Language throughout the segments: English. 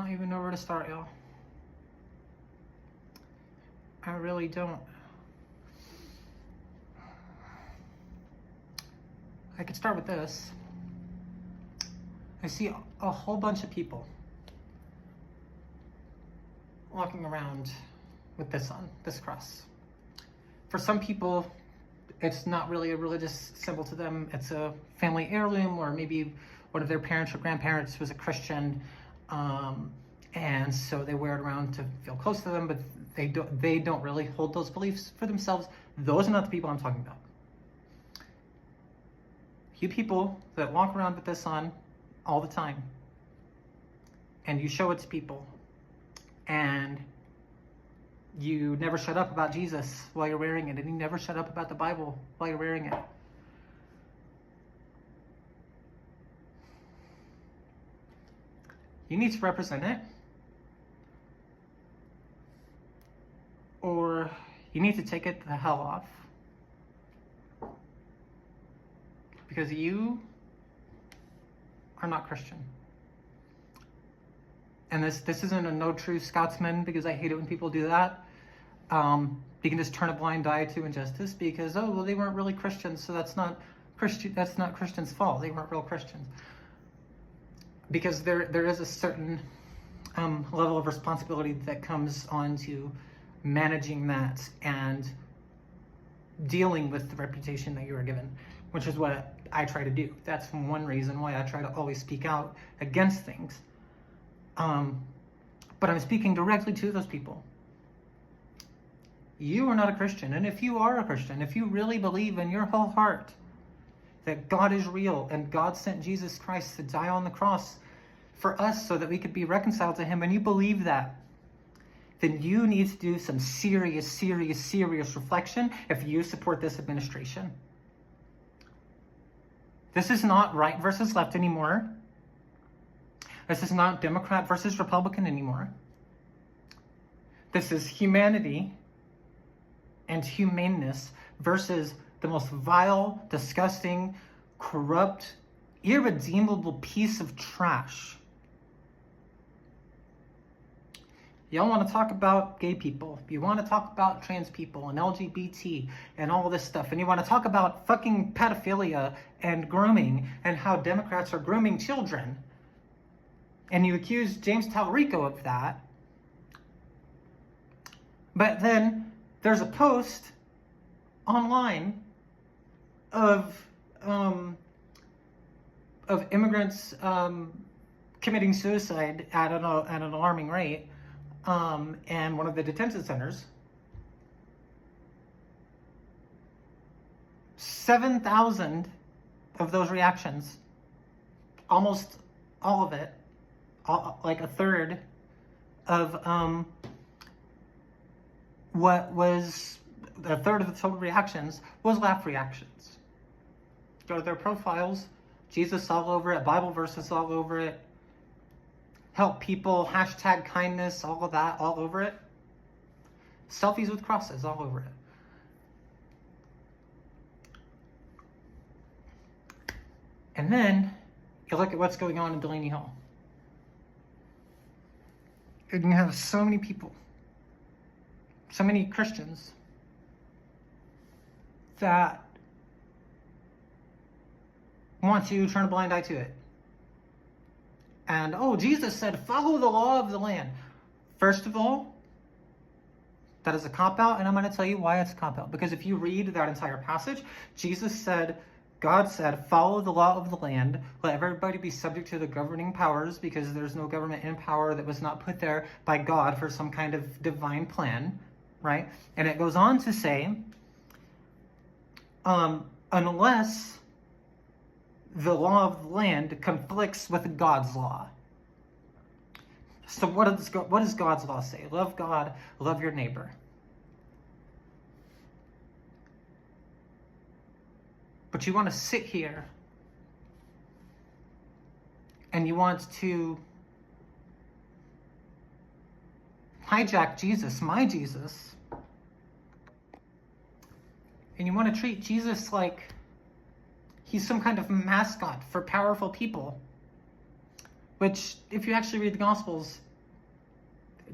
don't even know where to start, y'all. I really don't. I could start with this. I see a whole bunch of people walking around with this on, this cross. For some people, it's not really a religious symbol to them. It's a family heirloom, or maybe one of their parents or grandparents was a Christian, and so they wear it around to feel close to them, but they don't really hold those beliefs for themselves. Those are not the people I'm talking about. You people that walk around with this on all the time, and you show it to people, and you never shut up about Jesus while you're wearing it, and you never shut up about the Bible while you're wearing it. You need to represent it, or you need to take it the hell off. Because you are not Christian. And this isn't a no true Scotsman, because I hate it when people do that. You can just turn a blind eye to injustice because, oh, well, they weren't really Christians, so that's not Christians' fault. They weren't real Christians. Because there is a certain level of responsibility that comes on to managing that and dealing with the reputation that you are given, which is what I try to do. That's one reason why I try to always speak out against things. But I'm speaking directly to those people. You are not a Christian, and if you are a Christian, if you really believe in your whole heart that God is real and God sent Jesus Christ to die on the cross for us so that we could be reconciled to him, and you believe that, then you need to do some serious reflection if you support this administration. This is not right versus left anymore. This is not Democrat versus Republican anymore. This is humanity and humaneness versus the most vile, disgusting, corrupt, irredeemable piece of trash. Y'all want to talk about gay people. You want to talk about trans people and LGBT and all this stuff. And you want to talk about fucking pedophilia and grooming and how Democrats are grooming children. And you accuse James Talarico of that. But then there's a post online of immigrants committing suicide at an alarming rate. And one of the detention centers, 7,000 of those reactions, almost all of it, like a third of a third of the total reactions was laugh reactions. Go to their profiles, Jesus all over it, Bible verses all over it, help people, hashtag kindness, all of that, all over it. Selfies with crosses, all over it. And then you look at what's going on in Delaney Hall. And you have so many people, so many Christians that want to turn a blind eye to it. And, oh, Jesus said, follow the law of the land. First of all, that is a cop-out, and I'm going to tell you why it's a cop-out. Because if you read that entire passage, Jesus said, God said, follow the law of the land, let everybody be subject to the governing powers, because there's no government in power that was not put there by God for some kind of divine plan, right? And it goes on to say, unless the law of the land conflicts with God's law. So what does God's law say? Love God, love your neighbor. But you want to sit here and you want to hijack Jesus, my Jesus, and you want to treat Jesus like he's some kind of mascot for powerful people, which, if you actually read the Gospels,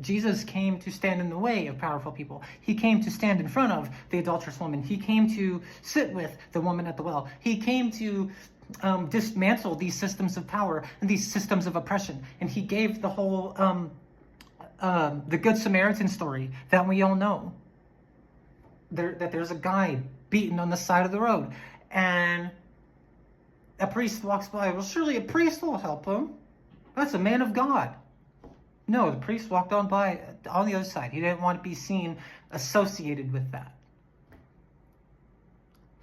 Jesus came to stand in the way of powerful people. He came to stand in front of the adulterous woman. He came to sit with the woman at the well. He came to dismantle these systems of power and these systems of oppression. And he gave the whole, the Good Samaritan story that we all know. That there's a guy beaten on the side of the road. And a priest walks by. Well, surely a priest will help him. That's a man of God. No, the priest walked on by on the other side. He didn't want to be seen associated with that.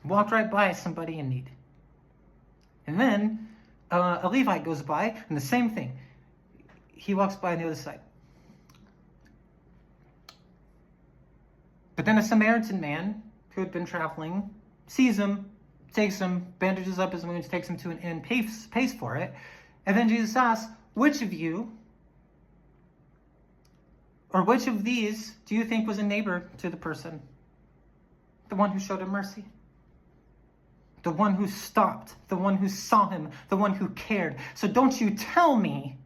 Walked right by somebody in need. And then a Levite goes by, and the same thing. He walks by on the other side. But then a Samaritan man who had been traveling sees him, takes him, bandages up his wounds, takes him to an inn, pays for it. And then Jesus asks, which of you, or which of these do you think was a neighbor to the person? The one who showed him mercy. The one who stopped. The one who saw him. The one who cared. So don't you tell me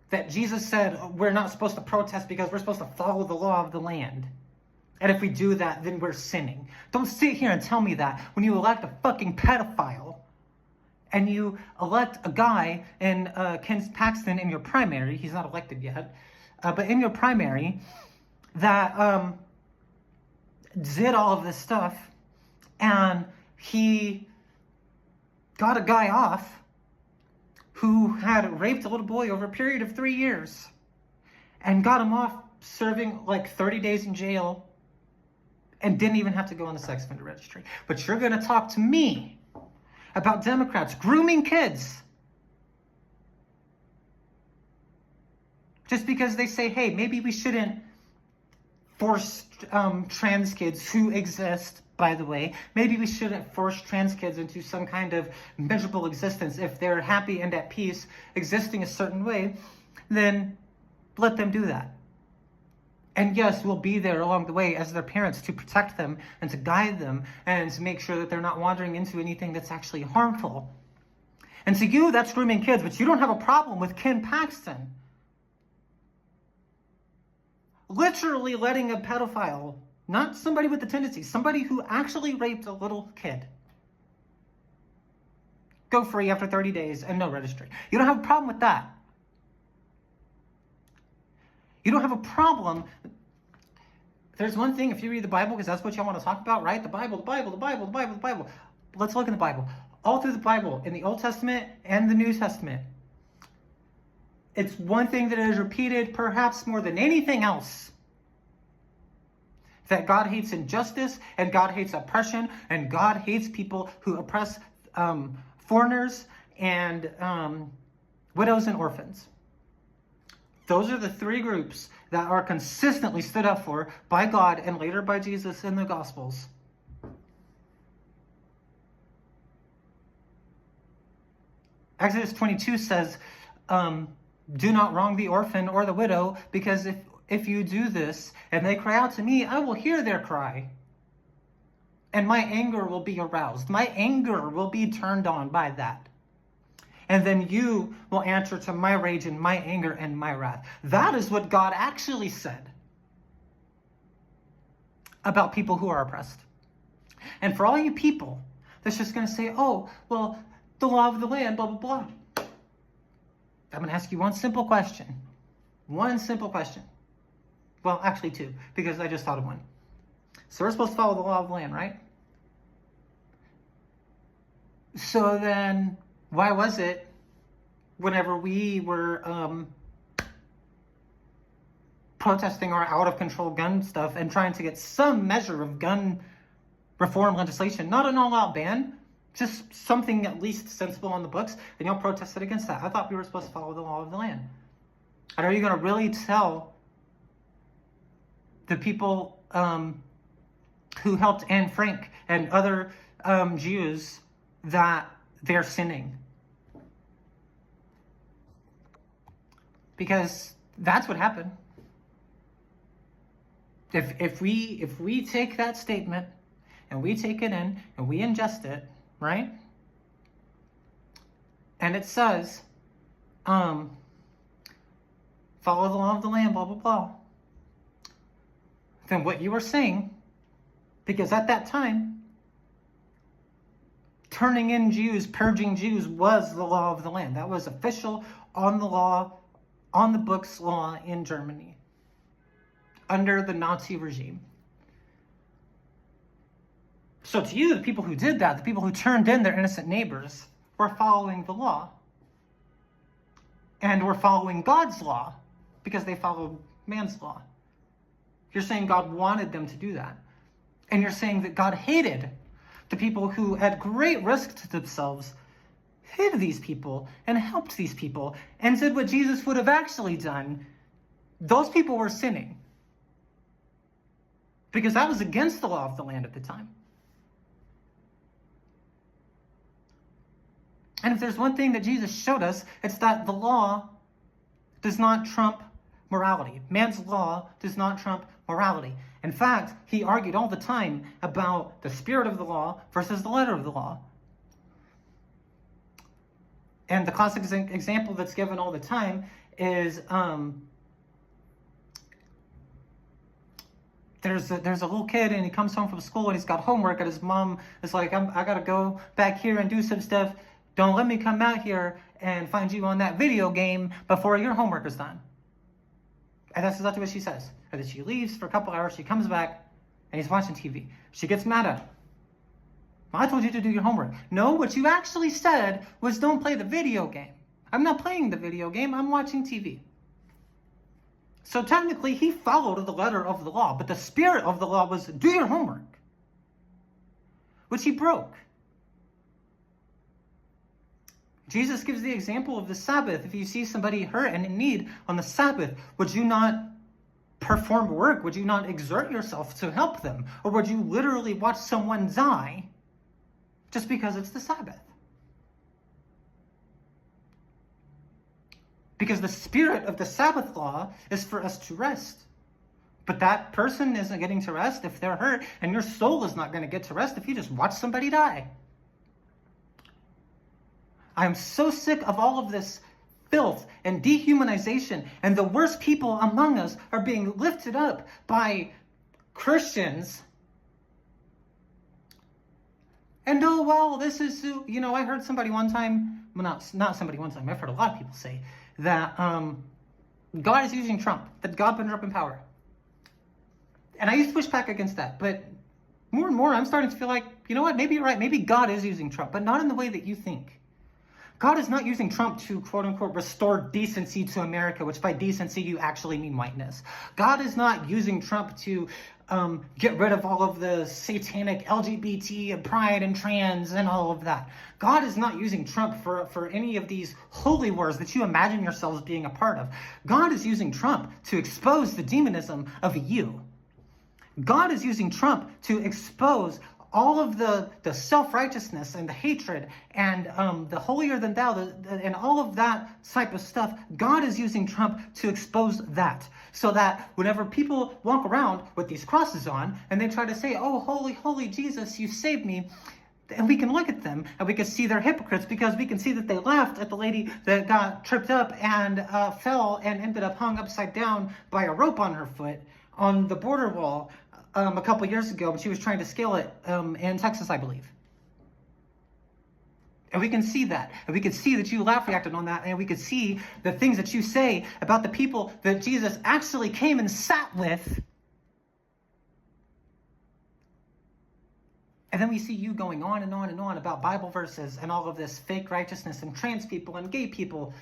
that Jesus said we're not supposed to protest because we're supposed to follow the law of the land. And if we do that, then we're sinning. Don't sit here and tell me that when you elect a fucking pedophile and you elect a guy in Ken Paxton in your primary. He's not elected yet. But in your primary that did all of this stuff, and he got a guy off who had raped a little boy over a period of 3 years and got him off serving like 30 days in jail and didn't even have to go on the sex offender registry. But you're going to talk to me about Democrats grooming kids just because they say, hey, maybe we shouldn't force trans kids who exist, by the way. Maybe we shouldn't force trans kids into some kind of miserable existence. If they're happy and at peace existing a certain way, then let them do that. And yes, we'll be there along the way as their parents to protect them and to guide them and to make sure that they're not wandering into anything that's actually harmful. And to you, that's grooming kids, but you don't have a problem with Ken Paxton literally letting a pedophile, not somebody with the tendency, somebody who actually raped a little kid, go free after 30 days and no registry. You don't have a problem with that. You don't have a problem. There's one thing, if you read the Bible, because that's what y'all want to talk about, right? The Bible. Let's look in the Bible. All through the Bible, in the Old Testament and the New Testament, it's one thing that is repeated perhaps more than anything else. That God hates injustice, and God hates oppression, and God hates people who oppress foreigners and widows and orphans. Those are the three groups that are consistently stood up for by God and later by Jesus in the Gospels. Exodus 22 says, do not wrong the orphan or the widow, because if you do this and they cry out to me, I will hear their cry. And my anger will be aroused. My anger will be turned on by that. And then you will answer to my rage and my anger and my wrath. That is what God actually said about people who are oppressed. And for all you people that's just going to say, oh, well, the law of the land, blah, blah, blah. I'm going to ask you one simple question. One simple question. Well, actually two, because I just thought of one. So we're supposed to follow the law of the land, right? So then, why was it whenever we were protesting our out-of-control gun stuff and trying to get some measure of gun reform legislation, not an all-out ban, just something at least sensible on the books, and y'all protested against that? I thought we were supposed to follow the law of the land. And are you going to really tell the people who helped Anne Frank and other Jews that they're sinning? Because that's what happened. If we take that statement and we take it in and we ingest it, right? And it says, follow the law of the land, blah, blah, blah, then what you were saying, because at that time, turning in Jews, purging Jews was the law of the land. That was official on the law, on the books law in Germany under the Nazi regime. So to you, the people who did that, the people who turned in their innocent neighbors, were following the law. And were following God's law because they followed man's law. You're saying God wanted them to do that. And you're saying that God hated the people who, at great risk to themselves, hid these people and helped these people and did what Jesus would have actually done. Those people were sinning. Because that was against the law of the land at the time. And if there's one thing that Jesus showed us, it's that the law does not trump morality. Man's law does not trump morality. In fact, he argued all the time about the spirit of the law versus the letter of the law. And the classic example that's given all the time is there's a little kid and he comes home from school and he's got homework and his mom is like, I gotta go back here and do some stuff. Don't let me come out here and find you on that video game before your homework is done. And that's exactly what she says. And then she leaves for a couple hours, she comes back, and he's watching TV. She gets mad at him. I told you to do your homework. No, what you actually said was don't play the video game. I'm not playing the video game, I'm watching TV. So technically, he followed the letter of the law, but the spirit of the law was do your homework, which he broke. Jesus gives the example of the Sabbath. If you see somebody hurt and in need on the Sabbath, would you not perform work? Would you not exert yourself to help them? Or would you literally watch someone die just because it's the Sabbath? Because the spirit of the Sabbath law is for us to rest. But that person isn't getting to rest if they're hurt, and your soul is not going to get to rest if you just watch somebody die. I am so sick of all of this filth and dehumanization, and the worst people among us are being lifted up by Christians. And oh, well, this is, I heard somebody one time, well, not somebody one time, I've heard a lot of people say that God is using Trump, that God put her up in power. And I used to push back against that, but more and more I'm starting to feel like, you know what, maybe you're right, maybe God is using Trump, but not in the way that you think. God is not using Trump to, quote unquote, restore decency to America, which by decency you actually mean whiteness. God is not using Trump to get rid of all of the satanic LGBT and pride and trans and all of that. God is not using Trump for any of these holy wars that you imagine yourselves being a part of. God is using Trump to expose the demonism of you. God is using Trump to expose all of the self-righteousness and the hatred and the holier than thou and all of that type of stuff. God is using Trump to expose that, so that whenever people walk around with these crosses on and they try to say, oh, holy, holy Jesus, you saved me, and we can look at them and we can see they're hypocrites, because we can see that they laughed at the lady that got tripped up and fell and ended up hung upside down by a rope on her foot on the border wall a couple years ago, when she was trying to scale it in Texas, I believe. And we can see that. And we can see that you laugh reacted on that. And we can see the things that you say about the people that Jesus actually came and sat with. And then we see you going on and on and on about Bible verses and all of this fake righteousness and trans people and gay people.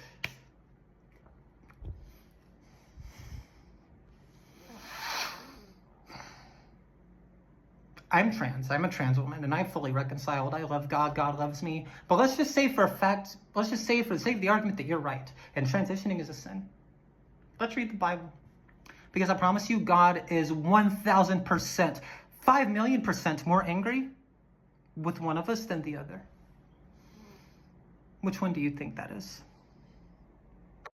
I'm trans. I'm a trans woman, and I'm fully reconciled. I love God. God loves me. But let's just say for a fact, let's just say for the sake of the argument that you're right, and transitioning is a sin. Let's read the Bible. Because I promise you, God is 1,000%, 5,000,000% more angry with one of us than the other. Which one do you think that is?